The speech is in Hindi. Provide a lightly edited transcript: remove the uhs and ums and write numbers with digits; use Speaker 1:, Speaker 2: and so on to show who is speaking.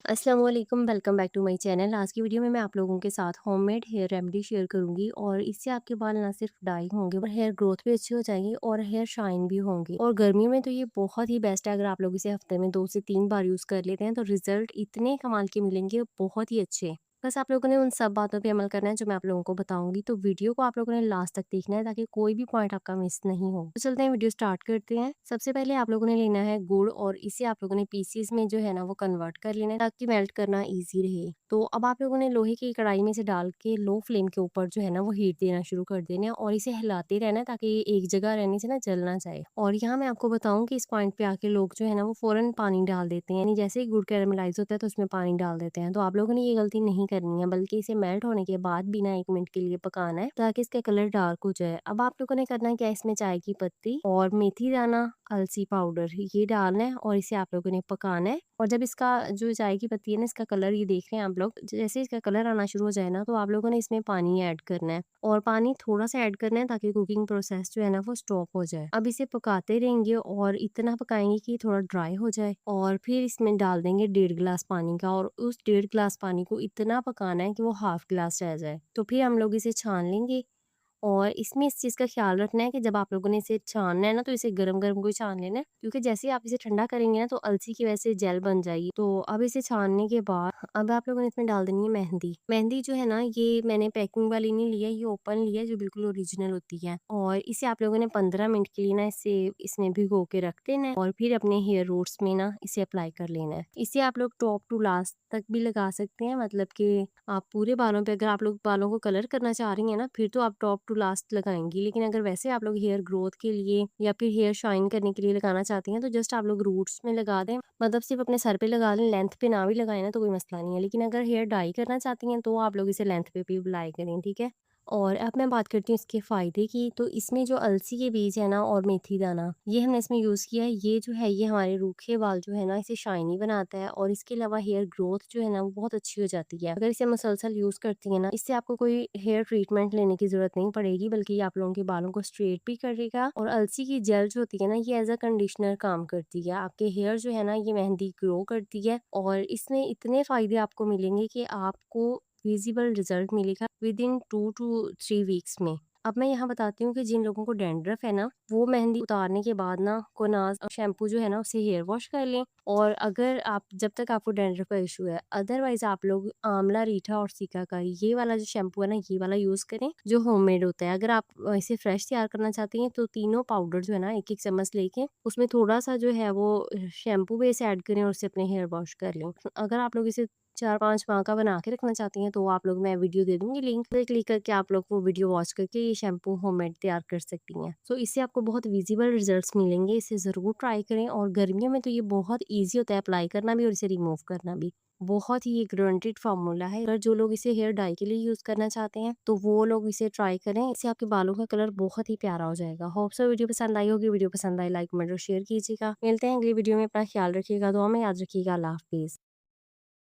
Speaker 1: अस्सलाम वालेकुम, welcome back to my channel. आज की वीडियो में मैं आप लोगों के साथ होममेड हेयर रेमेडी शेयर करूंगी और इससे आपके बाल ना सिर्फ डाई होंगे और हेयर ग्रोथ भी अच्छी हो जाएगी और हेयर शाइन भी होंगी। और गर्मियों में तो ये बहुत ही बेस्ट है। अगर आप लोग इसे हफ्ते में 2 से 3 बार यूज कर लेते हैं तो रिजल्ट इतने कमाल के मिलेंगे, बहुत ही अच्छे। बस आप लोगों ने उन सब बातों पे अमल करना है जो मैं आप लोगों को बताऊंगी, तो वीडियो को आप लोगों ने लास्ट तक देखना है ताकि कोई भी पॉइंट आपका मिस नहीं हो। तो चलते हैं, वीडियो स्टार्ट करते हैं। सबसे पहले आप लोगों ने लेना है गुड़ और इसे आप लोगों ने पीसीज में जो है ना वो कन्वर्ट कर लेना है ताकि मेल्ट करना ईजी रहे। तो अब आप लोगों ने लोहे की कढ़ाई में से डाल के लो फ्लेम के ऊपर जो है ना वो हीट देना शुरू कर देना है और इसे हिलाते रहना है ताकि ये एक जगह रहने से ना जल ना जाए। और यहाँ मैं आपको बताऊं कि इस पॉइंट पे आके लोग जो है ना वो फौरन पानी डाल देते हैं, यानी जैसे ही गुड़ कैरामलाइज होता है तो उसमें पानी डाल देते हैं। तो आप लोगों ने ये गलती नहीं करनी है, बल्कि इसे मेल्ट होने के बाद भी ना 1 मिनट के लिए पकाना है ताकि इसका कलर डार्क हो जाए। अब आप लोगों ने करना है क्या, इसमें चाय की पत्ती और मेथी दाना, अलसी पाउडर ये डालना है और इसे आप लोगों ने पकाना है। और जब इसका जो चाय की पत्ती है ना, इसका कलर ये देख रहे हैं आप लोग, जैसे इसका कलर आना शुरू हो जाए ना तो आप लोगों ने इसमें पानी ऐड करना है और पानी थोड़ा सा ऐड करना है ताकि कुकिंग प्रोसेस जो है ना वो स्टॉप हो जाए। अब इसे पकाते रहेंगे और इतना पकाएंगे कि थोड़ा ड्राई हो जाए और फिर इसमें डाल देंगे 1.5 गिलास पानी का और उस 1.5 गिलास पानी को इतना पकाना है कि वो हाफ गिलास रह जाए। तो फिर हम लोग इसे छान लेंगे और इसमें इस चीज़ का ख़्याल रखना है कि जब आप लोगों ने इसे छानना है ना तो इसे गरम-गरम को ही छान लेना है, क्योंकि जैसे ही आप इसे ठंडा करेंगे ना तो अलसी की वजह से जेल बन जाएगी। तो अब इसे छानने के बाद अब आप लोगों ने इसमें डाल देनी है मेहंदी। मेहंदी जो है ना ये मैंने पैकिंग वाली नहीं ली है, ये ओपन ली है जो बिल्कुल ओरिजिनल होती है। और इसे आप लोगों ने 15 मिनट के लिए ना इसे इसमें भिगो के रख देना है और फिर अपने हेयर रूट्स में ना इसे अप्लाई कर लेना है। इसे आप लोग टॉप टू लास्ट तक भी लगा सकते हैं, मतलब कि आप पूरे बालों पे, अगर आप लोग बालों को कलर करना चाह रही हैं ना फिर तो आप टॉप टू लास्ट लगाएंगी, लेकिन अगर वैसे आप लोग हेयर ग्रोथ के लिए या फिर हेयर शाइन करने के लिए लगाना चाहती हैं तो जस्ट आप लोग रूट्स में लगा दें, मतलब सिर्फ अपने सर पे लगा लें, लेंथ पे ना भी लगाए ना तो कोई मसला नहीं है। लेकिन अगर हेयर डाई करना चाहती हैं तो आप लोग इसे लेंथ पे भी अप्लाई करें, ठीक है। और अब मैं बात करती हूँ इसके फ़ायदे की। तो इसमें जो अलसी के बीज है ना और मेथी दाना ये हमने इसमें यूज़ किया है। ये जो है ये हमारे रूखे बाल जो है ना इसे शाइनी बनाता है और इसके अलावा हेयर ग्रोथ जो है ना वो बहुत अच्छी हो जाती है। अगर इसे मुसलसल यूज़ करती है ना, इससे आपको कोई हेयर ट्रीटमेंट लेने की ज़रूरत नहीं पड़ेगी, बल्कि ये आप लोगों के बालों को स्ट्रेट भी करेगा। और अलसी की जेल जो होती है ना ये एज़ अ कंडीशनर काम करती है। आपके हेयर जो है ना ये मेहंदी ग्रो करती है और इसमें इतने फ़ायदे आपको मिलेंगे कि आपको विजिबल रिजल्ट मिलेगा विद इन 2 टू 3 वीक्स में। अब मैं यहाँ बताती हूँ कि जिन लोगों को डैंड्रफ है ना वो मेहंदी उतारने के बाद ना कोनाज शैम्पू जो है ना उससे हेयर वॉश कर लें। और अगर आप, जब तक आपको डैंड्रफ का इशू है, अदरवाइज आप लोग आंवला, रीठा और सिकाकाई ये वाला जो शैम्पू है ना ये वाला यूज करें जो होममेड होता है। अगर आप इसे फ्रेश तैयार करना चाहती हैं तो तीनों पाउडर जो है ना एक एक चम्मच लेके उसमें थोड़ा सा जो है वो शैम्पू बेस ऐड करें और उससे अपने हेयर वॉश कर लें। अगर आप लोग इसे 4-5 माह का बना के रखना चाहती हैं तो आप लोग, मैं वीडियो दे दूँगी लिंक पे क्लिक करके आप लोग वो वीडियो वॉच करके ये शैम्पू होममेड तैयार कर सकती हैं। सो इससे आपको बहुत विजिबल रिजल्ट्स मिलेंगे, इसे ज़रूर ट्राई करें। और गर्मियों में तो ये बहुत ईज़ी होता है अप्लाई करना भी और इसे रिमूव करना भी। बहुत ही ये गारंटीड फ़ॉर्मूला है। अगर जो लोग इसे हेयर डाई के लिए यूज़ करना चाहते हैं तो वो लोग इसे ट्राई करें, इससे आपके बालों का कलर बहुत ही प्यारा हो जाएगा। होप सो वीडियो पसंद आई होगी। वीडियो पसंद आई लाइक, कमेंट और शेयर कीजिएगा। मिलते हैं अगली वीडियो में। अपना ख्याल रखिएगा, दुआ में याद रखिएगा। अल्लाह हाफ़िज़।